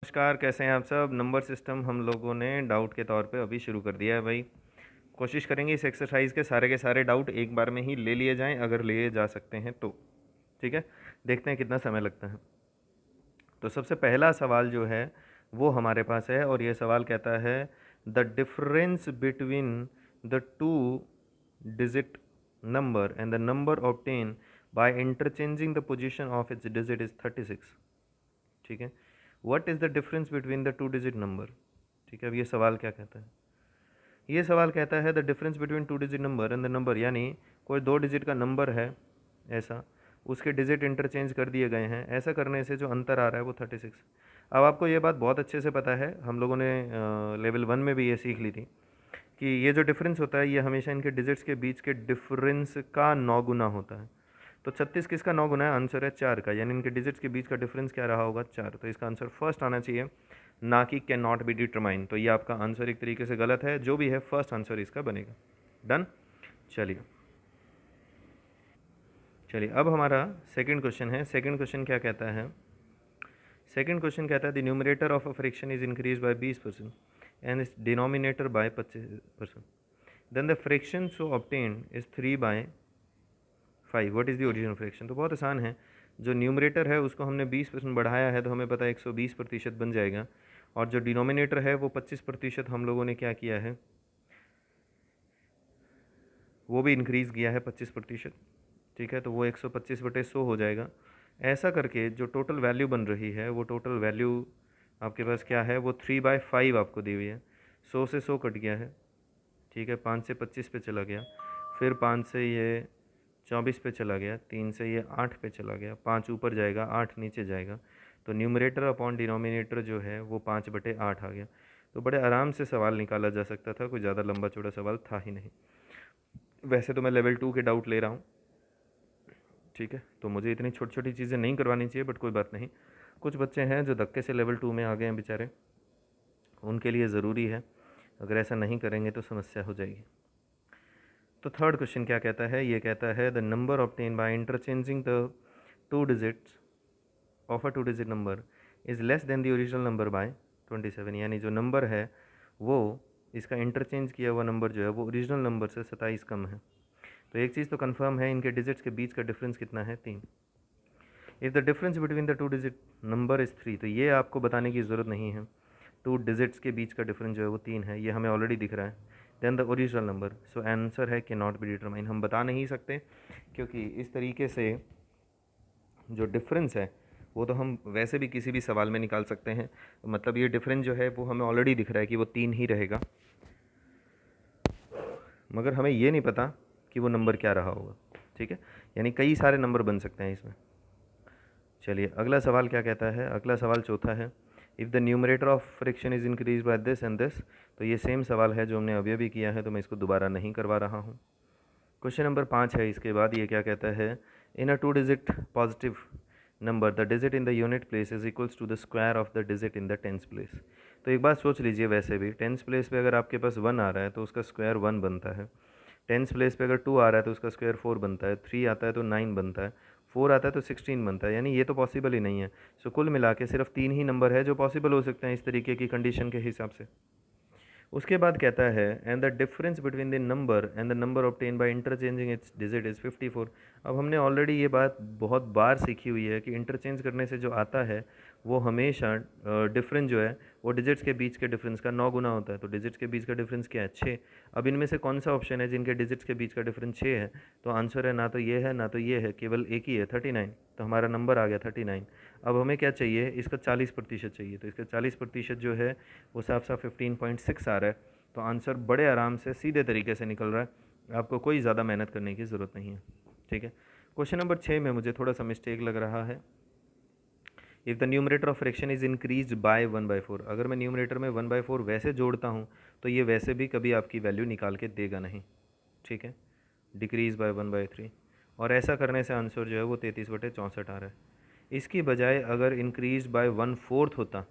नमस्कार, कैसे हैं आप सब। नंबर सिस्टम हम लोगों ने डाउट के तौर पे अभी शुरू कर दिया है भाई। कोशिश करेंगे इस एक्सरसाइज के सारे डाउट एक बार में ही ले लिए जाएं, अगर लिए जा सकते हैं तो। ठीक है, देखते हैं कितना समय लगता है। तो सबसे पहला सवाल जो है वो हमारे पास है, और ये सवाल कहता है the difference between the two digit number and the number obtain by interchanging the position of its digit is 36। ठीक है, what is the difference between the two digit number. ठीक है, अब ये सवाल क्या कहता है। ये सवाल कहता है the difference between two digit number and the number, यानी कोई दो डिजिट का नंबर है ऐसा, उसके डिजिट इंटरचेंज कर दिए गए हैं, ऐसा करने से जो अंतर आ रहा है वो 36। अब आपको ये बात बहुत अच्छे से पता है, हम लोगों ने लेवल 1 में भी ये सीख ली थी कि ये जो डिफरेंस होता है ये हमेशा इनके डिजिट्स के बीच के डिफरेंस का 9 गुना होता है। तो 36 किसका 9 गुना है? आंसर है 4 का, यानी इनके डिजिट्स के बीच का डिफरेंस क्या रहा होगा? 4। तो इसका आंसर फर्स्ट आना चाहिए, ना कि कैन नॉट बी डिटरमाइन। तो ये आपका आंसर एक तरीके से गलत है, जो भी है फर्स्ट आंसर इसका बनेगा। डन। चलिए चलिए, अब हमारा सेकंड क्वेश्चन है। सेकंड क्वेश्चन क्या कहता है? सेकंड क्वेश्चन कहता है the numerator of a fraction is increase by 20% and इस denominator by 25%, then the fraction so obtained is 3/5। What is the original fraction? तो बहुत आसान है, जो न्यूमरेटर है उसको हमने 20% बढ़ाया है, तो हमें पता है 120% बन जाएगा, और जो डिनोमिनेटर है वो 25% हम लोगों ने क्या किया है, वो भी इंक्रीज़ किया है 25%। ठीक है, तो वो 125/100 हो जाएगा। ऐसा करके जो टोटल वैल्यू बन रही है, वो टोटल वैल्यू आपके पास क्या है, वो 3/5 आपको दी हुई है। 100 से 100 कट गया है। ठीक है, 5 से 25 पे चला गया, फिर 5 से ये 24 पे चला गया, 3 से ये 8 पे चला गया, 5 ऊपर जाएगा, 8 नीचे जाएगा, तो न्यूमरेटर अपॉन डिनोमिनेटर जो है वो 5/8 आ गया। तो बड़े आराम से सवाल निकाला जा सकता था, कोई ज़्यादा लंबा चौड़ा सवाल था ही नहीं। वैसे तो मैं लेवल 2 के डाउट ले रहा हूँ, ठीक है, तो मुझे इतनी छोटी छोटी चीज़ें नहीं करवानी चाहिए, बट कोई बात नहीं। कुछ बच्चे हैं जो धक्के से लेवल 2 में आ गए हैं बेचारे, उनके लिए ज़रूरी है, अगर ऐसा नहीं करेंगे तो समस्या हो जाएगी। तो थर्ड क्वेश्चन क्या कहता है? ये कहता है the number obtain by interchanging the two digits of a two digit number is less than the original number by 27, यानी जो नंबर है वो इसका इंटरचेंज किया हुआ नंबर जो है वो ओरिजिनल नंबर से 27 कम है। तो एक चीज़ तो कंफर्म है, इनके डिजिट्स के बीच का डिफरेंस कितना है? 3। If the difference between the two digit number is 3, तो ये आपको बताने की ज़रूरत नहीं है, टू डिजिट्स के बीच का डिफरेंस जो है वो 3 है, ये हमें ऑलरेडी दिख रहा है। Then the original number, so answer है कि नॉट बी डिटरमाइन। हम बता नहीं सकते, क्योंकि इस तरीके से जो डिफरेंस है वो तो हम वैसे भी किसी भी सवाल में निकाल सकते हैं। मतलब ये डिफरेंस जो है वो हमें ऑलरेडी दिख रहा है कि वो 3 ही रहेगा, मगर हमें ये नहीं पता कि वो नंबर क्या रहा होगा। ठीक है, यानी कई सारे नंबर बन सकते हैं इसमें। चलिए, अगला सवाल क्या कहता है? अगला सवाल चौथा है, if the numerator of fraction is increase by this and this. तो ये सेम सवाल है जो हमने अभी अभी किया है, तो मैं इसको दोबारा नहीं करवा रहा हूँ। क्वेश्चन नंबर 5 है। इसके बाद ये क्या कहता है? In a two digit positive number the digit in the unit place is equals to the square of the digit in the tens place. तो एक बात सोच लीजिए, वैसे भी टेंस प्लेस पे अगर आपके पास 1 आ रहा है तो उसका स्क्वायर 1 बनता है। टेंस प्लेस पे अगर 2 आ रहा है तो उसका स्क्वायर 4 बनता है, 3 आता है तो 9 बनता है, 4 आता है तो 16 बनता है, यानी ये तो पॉसिबल ही नहीं है। सो कुल मिला के सिर्फ 3 ही नंबर है जो पॉसिबल हो सकते हैं इस तरीके की कंडीशन के हिसाब से। उसके बाद कहता है and the difference between the number and the number obtain by interchanging it's digit is 54। अब हमने ऑलरेडी ये बात बहुत बार सीखी हुई है कि इंटरचेंज करने से जो आता है वो हमेशा डिफरेंस जो है वो डिजिट्स के बीच के डिफरेंस का 9 गुना होता है। तो डिजिट्स के बीच का डिफरेंस क्या है? 6। अब इनमें से कौन सा ऑप्शन है जिनके डिजिट्स के बीच का डिफरेंस 6 है? तो आंसर है ना तो ये है ना तो ये है, केवल एक ही है, 39। तो हमारा नंबर आ गया 39। अब हमें क्या चाहिए? इसका 40% चाहिए, तो इसका 40% जो है वो साफ साफ 15.6 आ रहा है। तो आंसर बड़े आराम से सीधे तरीके से निकल रहा है, आपको कोई ज़्यादा मेहनत करने की ज़रूरत नहीं है। ठीक है, क्वेश्चन नंबर 6 में मुझे थोड़ा सा मिस्टेक लग रहा है। If the numerator of fraction is increase by 1/4, अगर मैं न्यूमरेटर में 1/4 वैसे जोड़ता हूँ तो ये वैसे भी कभी आपकी वैल्यू निकाल के देगा नहीं। ठीक है, डिक्रीज बाय 1/3, और ऐसा करने से आंसर जो है वो 33/64 आ रहा है। इसकी बजाय अगर इंक्रीज बाय 1/4 होता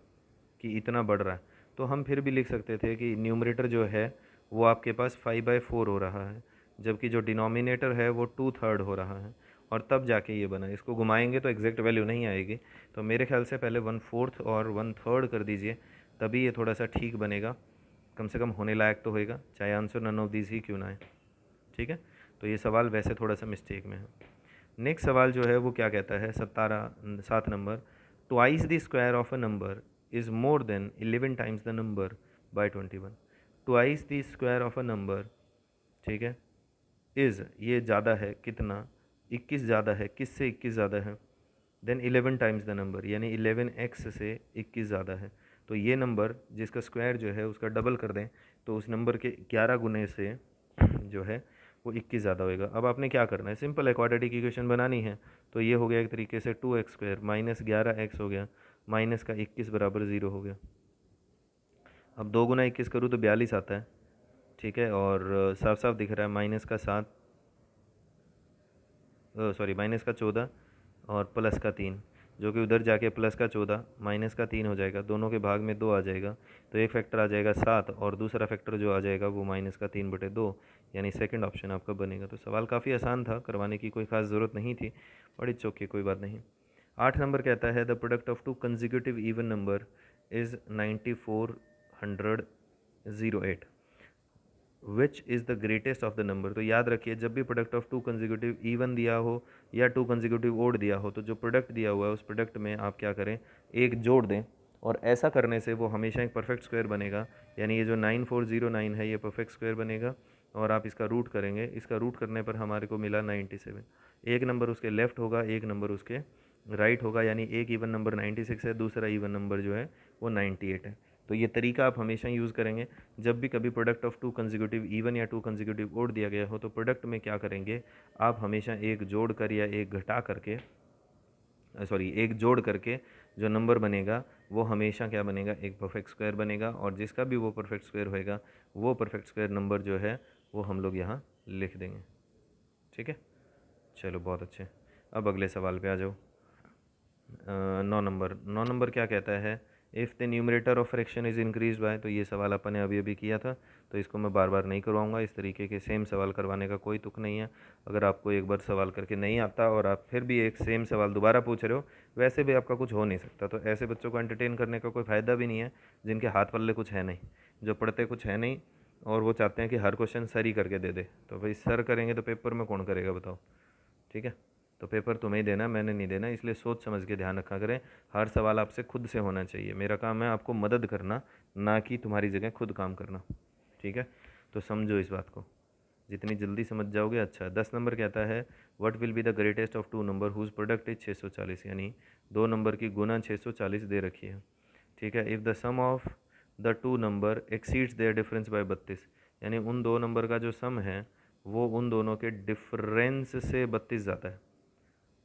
कि इतना बढ़ रहा है, तो हम फिर भी लिख सकते थे कि न्यूमरेटर जो है वो आपके पास 5/4 हो रहा है, जबकि जो डिनोमिनेटर है वो 2/3 हो रहा है, और तब जाके ये बना। इसको घुमाएंगे तो एग्जैक्ट वैल्यू नहीं आएगी, तो मेरे ख्याल से पहले 1/4 और 1/3 कर दीजिए, तभी ये थोड़ा सा ठीक बनेगा, कम से कम होने लायक तो होएगा, चाहे आंसर नन ऑफ दीज ही क्यों ना है। ठीक है, तो ये सवाल वैसे थोड़ा सा मिस्टेक में है। नेक्स्ट सवाल जो है वो क्या कहता है, 7 number, twice the square of a number is more than 11 times the number by 21। Twice the square of a number, ठीक है, इज़ ये ज़्यादा है कितना, 21 ज़्यादा है, किस से 21 ज़्यादा है, देन 11 टाइम्स द नंबर, यानी 11x से 21 ज़्यादा है। तो ये नंबर जिसका स्क्वायर जो है उसका डबल कर दें तो उस नंबर के 11 गुने से जो है वो 21 ज़्यादा होएगा। अब आपने क्या करना है, सिंपल है, क्वाड्रेटिक इक्वेशन बनानी है। तो ये हो गया एक तरीके से 2x² माइनस 11x हो गया, माइनस का 21 बराबर 0 हो गया। अब 2 गुना 21 करूँ तो 42 आता है, ठीक है, और साफ साफ दिख रहा है माइनस का 7, सॉरी माइनस का 14 और प्लस का 3, जो कि उधर जाके प्लस का 14 माइनस का 3 हो जाएगा, दोनों के भाग में 2 आ जाएगा, तो एक फैक्टर आ जाएगा 7 और दूसरा फैक्टर जो आ जाएगा वो माइनस का 3/2, यानी सेकंड ऑप्शन आपका बनेगा। तो सवाल काफ़ी आसान था, करवाने की कोई खास ज़रूरत नहीं थी, बट इट्स ओके, कोई बात नहीं। 8 नंबर कहता है the product of 2 consecutive even number is 9408 which is the greatest of the number. तो याद रखिए, जब भी प्रोडक्ट ऑफ 2 कंजिक्यूटिव इवन दिया हो या 2 कंजिक्यूटिव ओड दिया हो, तो जो प्रोडक्ट दिया हुआ है उस प्रोडक्ट में आप क्या करें, एक जोड़ दें, और ऐसा करने से वो हमेशा एक परफेक्ट स्क्वायर बनेगा। यानी ये जो 9409 है ये परफेक्ट स्क्वायर बनेगा, और आप इसका रूट करेंगे, इसका रूट करने पर हमारे को मिला 97। एक नंबर उसके लेफ़्ट होगा, एक नंबर उसके राइट होगा, यानी एक इवन नंबर 96 है, दूसरा इवन नंबर जो है वो 98 है। तो ये तरीका आप हमेशा यूज़ करेंगे जब भी कभी प्रोडक्ट ऑफ 2 कंजिक्यूटिव इवन या 2 कंजिक्यूटिव ओड दिया गया हो, तो प्रोडक्ट में क्या करेंगे, आप हमेशा एक जोड़ कर या एक घटा करके, सॉरी एक जोड़ करके जो नंबर बनेगा वो हमेशा क्या बनेगा, एक परफेक्ट स्क्वायर बनेगा, और जिसका भी वो परफेक्ट स्क्वायर होएगा वो परफेक्ट स्क्वायर नंबर जो है वो हम लोग यहाँ लिख देंगे। ठीक है, चलो बहुत अच्छे। अब अगले सवाल पे आ जाओ। 9 नंबर क्या कहता है, if the numerator of fraction is increase by. तो ये सवाल अपन ने अभी अभी किया था, तो इसको मैं बार बार नहीं करवाऊंगा, इस तरीके के सेम सवाल करवाने का कोई तुक नहीं है। अगर आपको एक बार सवाल करके नहीं आता और आप फिर भी एक सेम सवाल दोबारा पूछ रहे हो, वैसे भी आपका कुछ हो नहीं सकता। तो ऐसे बच्चों को एंटरटेन करने का कोई फ़ायदा भी नहीं है जिनके हाथ पल्ले कुछ है नहीं, जो पढ़ते कुछ है नहीं और वो चाहते हैं कि हर क्वेश्चन सर ही करके दे दे। तो भाई सर करेंगे तो पेपर में कौन करेगा बताओ। ठीक है, तो पेपर तुम्हें ही देना, मैंने नहीं देना, इसलिए सोच समझ के ध्यान रखा करें। हर सवाल आपसे खुद से होना चाहिए, मेरा काम है आपको मदद करना, ना कि तुम्हारी जगह खुद काम करना। ठीक है, तो समझो इस बात को, जितनी जल्दी समझ जाओगे अच्छा। 10 नंबर कहता है what will be the greatest of 2 number whose product is 640, यानी 2 नंबर की गुना 640 दे रखी है। ठीक है, if the sum of the 2 number exceeds their difference by 32, यानी उन 2 नंबर का जो सम है वो उन दोनों के डिफरेंस से 32 ज़्यादा है।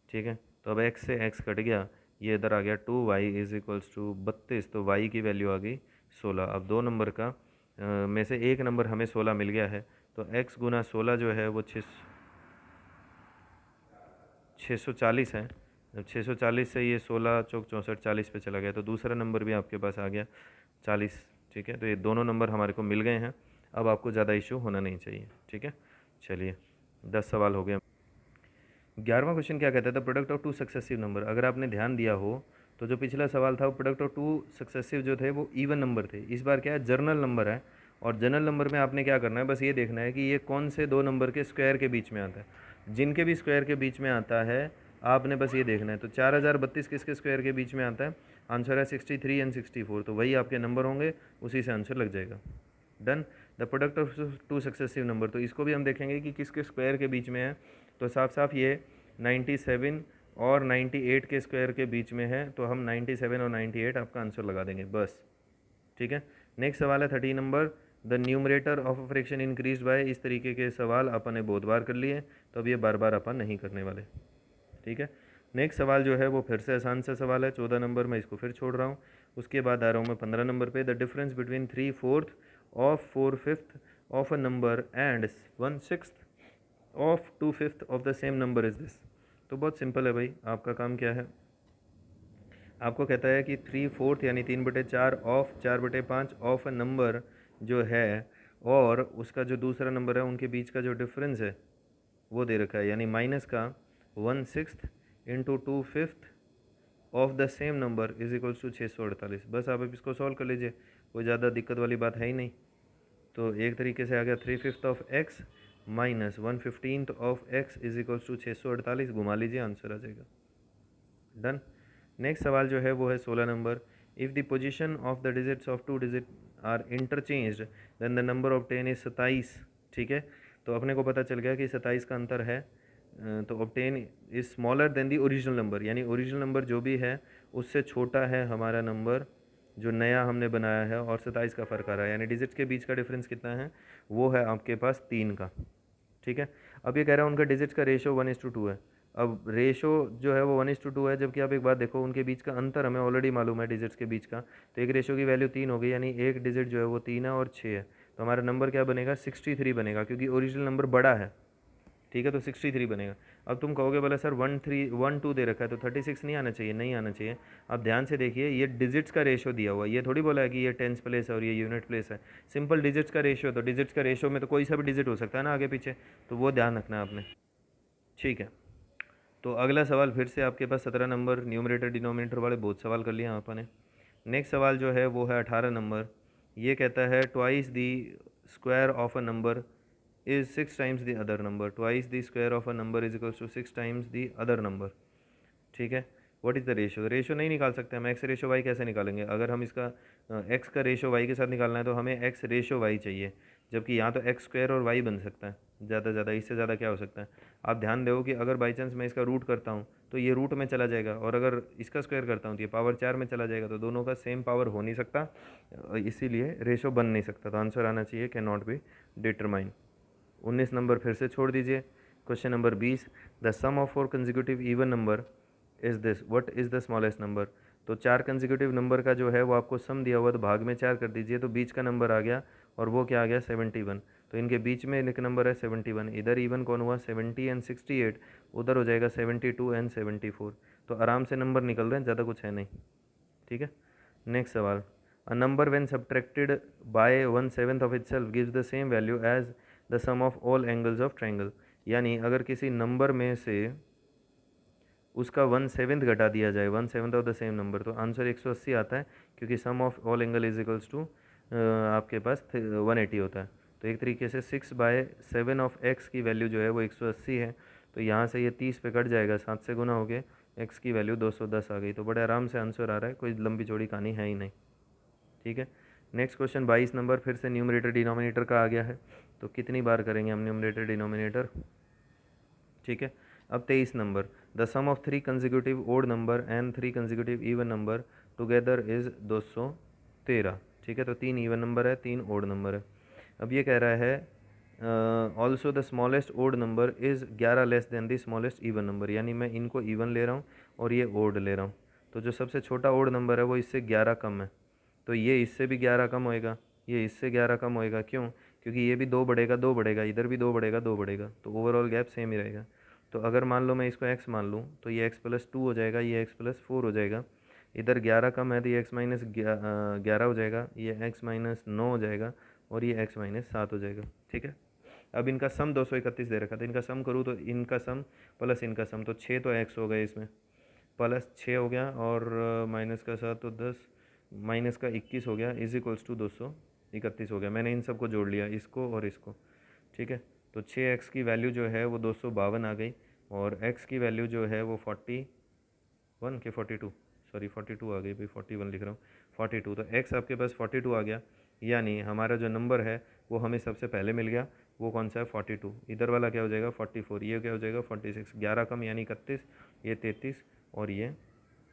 ठीक है, तो अब x से x कट गया, ये इधर आ गया 2y इज इक्वल्स टू 32, तो y की वैल्यू आ गई 16। अब 2 नंबर का में से एक नंबर हमें 16 मिल गया है, तो x गुना 16 जो है वो 640 है। जब 640 से ये 16 चौक 64 40 पे चला गया, तो दूसरा नंबर भी आपके पास आ गया 40। ठीक है, तो ये दोनों नंबर हमारे को मिल गए हैं, अब आपको ज़्यादा इशू होना नहीं चाहिए। ठीक है, चलिए 10 सवाल हो गए। 11वां क्वेश्चन क्या कहता था, प्रोडक्ट ऑफ 2 सक्सेसिव नंबर। अगर आपने ध्यान दिया हो तो जो पिछला सवाल था वो प्रोडक्ट ऑफ 2 सक्सेसिव जो थे वो इवन नंबर थे, इस बार क्या है जर्नल नंबर है। और जनरल नंबर में आपने क्या करना है, बस ये देखना है कि ये कौन से 2 नंबर के स्क्वायर के बीच में आता है। जिनके भी स्क्वायर के बीच में आता है आपने बस ये देखना है। तो 4032 किसके स्क्वायर के बीच में आता है, आंसर है 63 एंड 64, तो वही आपके नंबर होंगे, उसी से आंसर लग जाएगा। Done. The product of 2 successive number, तो इसको भी हम देखेंगे कि किसके स्क्वायर के बीच में है। तो साफ साफ ये 97 और 98 के स्क्वायर के बीच में है, तो हम 97 और 98 आपका आंसर लगा देंगे बस। ठीक है, नेक्स्ट सवाल है 30 number, the numerator of a fraction increase by. इस तरीके के सवाल अपन ने बहुत बार कर लिए, तो अब ये बार बार अपन नहीं करने वाले। ठीक है, नेक्स्ट सवाल जो है वो फिर से आसान सा सवाल है, 14 नंबर में इसको फिर छोड़ रहा हूँ। उसके बाद आ रहा हूँ मैं 15 नंबर पे, the difference between 3/4 of 4/5 of a number and 1/6 of 2/5 of the same number is this. तो बहुत सिंपल है भाई, आपका काम क्या है, आपको कहता है कि 3/4 यानी 3/4 ऑफ 4/5 ऑफ अ नंबर जो है, और उसका जो दूसरा नंबर है उनके बीच का जो डिफरेंस है वो दे रखा है, यानी माइनस का 1/6 into 2/5 of the same number is equals to 648। बस आप अब इसको सॉल्व कर लीजिए, कोई ज़्यादा दिक्कत वाली बात है ही नहीं। तो एक तरीके से आ गया 3/5 of x minus 1/15 of x is equals to 648। घुमा लीजिए, आंसर आ जाएगा। डन। नेक्स्ट सवाल जो है वो है 16 number. If the position of the digits of two digit are interchanged then the number of 10 is 27। ठीक है, तो अपने को पता चल गया कि 27 का अंतर है, तो obtain is smaller than the original number, यानी ओरिजिनल नंबर जो भी है उससे छोटा है हमारा नंबर जो नया हमने बनाया है, और 27 का फ़र्क आ रहा है, यानी डिजिट्स के बीच का डिफरेंस कितना है, वो है आपके पास 3 का। ठीक है, अब ये कह रहा है उनका डिजिट्स का रेशो 1:2 है। अब रेशो जो है वो 1:2 है, जबकि आप एक बात देखो, उनके बीच का अंतर हमें ऑलरेडी मालूम है डिजिट्स के बीच का, तो एक रेशो की वैल्यू 3 हो गई, यानी एक डिजिट जो है वो 3 है और 6 है, तो हमारा नंबर क्या बनेगा, 63 बनेगा, क्योंकि ओरिजिनल नंबर बड़ा है। ठीक है, तो 63 बनेगा। अब तुम कहोगे बोला सर 1 2 दे रखा है तो 36 नहीं आना चाहिए, नहीं आना चाहिए। अब ध्यान से देखिए, ये डिजिट्स का रेशो दिया हुआ है, ये थोड़ी बोला है कि ये टेंस प्लेस है और ये यूनिट प्लेस है। सिंपल डिजिट्स का रेशो, तो डिजिट्स का रेशो में तो कोई सा भी डिजिट हो सकता है ना आगे पीछे, तो वो ध्यान रखना है आपने। ठीक है, तो अगला सवाल फिर से आपके पास 17 नंबर, न्यूमरेटर डिनोमिनेटर वाले बहुत सवाल कर लिए आपने। नेक्स्ट सवाल जो है वो है 18 नंबर। ये कहता है twice the square of a number is 6 times the other number. Twice the square of a number is equals to 6 times the other number. ठीक है, what is the ratio. Ratio नहीं निकाल सकते हम, एक्स रेशो वाई कैसे निकालेंगे। अगर हम इसका एक्स का रेशो वाई के साथ निकालना है तो हमें एक्स रेशो वाई चाहिए, जबकि यहाँ तो एक्स स्क्वायर और वाई बन सकता है ज़्यादा से ज़्यादा, इससे ज़्यादा क्या हो सकता है। आप ध्यान दो कि अगर बाई चांस मैं इसका रूट करता हूँ तो ये रूट में चला जाएगा, और अगर इसका स्क्वायर करता हूँ तो ये पावर 4 में चला जाएगा, तो दोनों का सेम पावर हो नहीं सकता, इसीलिए रेशो बन नहीं सकता। तो आंसर आना चाहिए can not be determine. 19 number फिर से छोड़ दीजिए। Question number 20, the sum of 4 consecutive even number is this, what is the smallest number. तो 4 कंसेक्यूटिव नंबर का जो है वो आपको सम दिया हुआ, तो भाग में 4 कर दीजिए, तो बीच का नंबर आ गया, और वो क्या आ गया 71। तो इनके बीच में एक नंबर है 71, इधर इवन कौन हुआ 70 एंड 68, उधर हो जाएगा 72 एंड 74। तो आराम से नंबर निकल रहे हैं, ज़्यादा कुछ है नहीं। ठीक है, नेक्स्ट सवाल, a number when subtracted by 1/7 of itself gives the same value as the sum of all angles of triangle. यानी अगर किसी नंबर में से उसका 1/7 घटा दिया जाए, 1/7 ऑफ द सेम नंबर, तो आंसर 180 आता है, क्योंकि sum of all angle is equals to आपके पास 180 होता है। तो एक तरीके से 6/7 ऑफ एक्स की वैल्यू जो है वो 180 है, तो यहाँ से ये 30 पे कट जाएगा, 7 से गुना हो गए, एक्स की वैल्यू 210 आ गई। तो बड़े आराम से आंसर आ रहा है, कोई लंबी चौड़ी कहानी है ही नहीं। ठीक है, नेक्स्ट क्वेश्चन 22 नंबर, फिर से न्यूमरेटर डिनोमिनेटर का आ गया है, तो कितनी बार करेंगे हम न्यूमरेटर डिनोमिनेटर। ठीक है, अब 23 number, the sum of 3 consecutive odd number and 3 consecutive even number together is 213। ठीक है, तो 3 इवन नंबर है, 3 ओड नंबर है। अब ये कह रहा है also the smallest odd number is 11 less than the smallest even number, यानी मैं इनको इवन ले रहा हूँ और ये ओड ले रहा हूँ, तो जो सबसे छोटा ओड नंबर है वो इससे 11 कम है, तो ये इससे भी 11 कम होएगा, ये इससे 11 कम होएगा, क्यों, क्योंकि ये भी 2 बढ़ेगा 2 बढ़ेगा, इधर भी 2 बढ़ेगा 2 बढ़ेगा, तो ओवरऑल गैप सेम ही रहेगा। तो अगर मान लो मैं इसको x मान लूँ तो ये x+2 हो जाएगा, ये x+4 हो जाएगा, इधर 11 कम है तो ये x-11 हो जाएगा, ये x-9 हो जाएगा, और ये x-7 हो जाएगा। ठीक है, अब इनका सम 231 दे रखा था, इनका सम करूँ तो इनका सम प्लस इनका सम, तो 6 तो x हो गए इसमें, प्लस 6 हो गया, और माइनस का 7 तो 10, माइनस का 21 हो गया, इज इक्वल्स टू 231 हो गया। मैंने इन सबको जोड़ लिया, इसको और इसको। ठीक है, तो 6x की वैल्यू जो है वो 252 आ गई, और x की वैल्यू जो है वो 41 के 42, सॉरी 42 आ गई भाई, 41 लिख रहा हूँ, 42, तो x आपके पास 42 आ गया, यानी हमारा जो नंबर है वो हमें सबसे पहले मिल गया, वो कौन सा है 42, इधर वाला क्या हो जाएगा 44, ये क्या हो जाएगा 46, 11 कम यानी 31, ये 33 और ये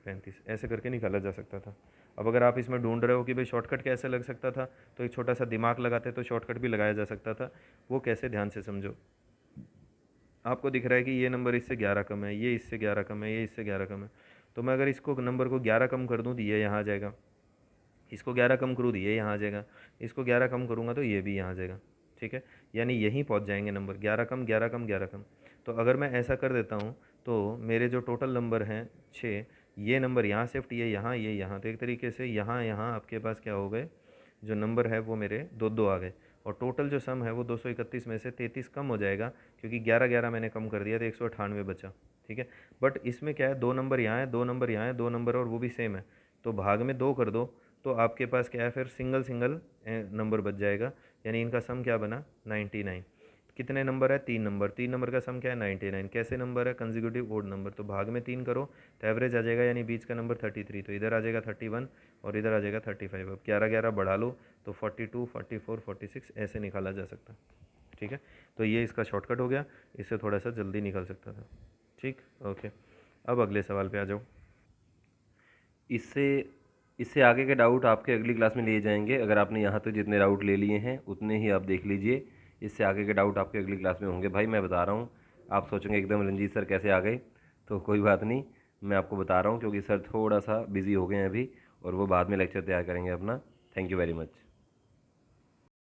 35, ऐसे करके निकाला जा सकता था। अब अगर आप इसमें ढूंढ रहे हो कि भाई शॉर्टकट कैसे लग सकता था, तो एक छोटा सा दिमाग लगाते तो शॉर्टकट भी लगाया जा सकता था। वो कैसे, ध्यान से समझो। आपको दिख रहा है कि ये नंबर इससे 11 कम है, ये इससे 11 कम है, ये इससे 11 कम है, तो मैं अगर इसको नंबर को 11 कम कर दूँ तो ये यहाँ आ जाएगा, इसको 11 कम करूँ तो ये यहाँ आ जाएगा, इसको 11 कम करूँगा तो ये भी यहाँ आ जाएगा। ठीक है, यानी यहीं पहुँच जाएंगे नंबर, 11 कम 11 कम 11 कम। तो अगर मैं ऐसा कर देता हूँ तो मेरे जो टोटल नंबर हैं 6, ये नंबर यहाँ शिफ्ट, ये यहाँ, ये यहाँ, तो एक तरीके से यहाँ यहाँ आपके पास क्या हो गए, जो नंबर है वो मेरे 2 2 आ गए। और टोटल जो सम है वो 231 में से 33 कम हो जाएगा, क्योंकि 11 मैंने कम कर दिया तो 198 बचा। ठीक है, बट इसमें क्या है, 2 नंबर यहाँ है, 2 नंबर यहाँ है, 2 नंबर और वो भी सेम है, तो भाग में 2 कर दो तो आपके पास क्या है, फिर सिंगल सिंगल नंबर बच जाएगा। यानी इनका सम क्या बना, 99। कितने नंबर है, 3 नंबर, 3 नंबर का सम क्या है, 99। कैसे नंबर है, कंसेक्यूटिव ओड नंबर, तो भाग में 3 करो तो एवरेज आ जाएगा, यानी बीच का नंबर 33, तो इधर आ जाएगा 31 और इधर आ जाएगा 35। अब 11 बढ़ा लो तो 42, 44, 46 ऐसे निकाला जा सकता है। ठीक है, तो ये इसका शॉर्टकट हो गया, इससे थोड़ा सा जल्दी निकल सकता था। ठीक, ओके, अब अगले सवाल पे आ जाओ। इससे इससे आगे के डाउट आपके अगली क्लास में लिए जाएंगे। अगर आपने यहाँ तक जितने डाउट ले लिए हैं उतने ही आप देख लीजिए, इससे आगे के डाउट आपके अगली क्लास में होंगे। भाई मैं बता रहा हूँ, आप सोचेंगे एकदम रंजीत सर कैसे आ गए, तो कोई बात नहीं, मैं आपको बता रहा हूँ क्योंकि सर थोड़ा सा बिज़ी हो गए हैं अभी, और वो बाद में लेक्चर तैयार करेंगे अपना। Thank you very much.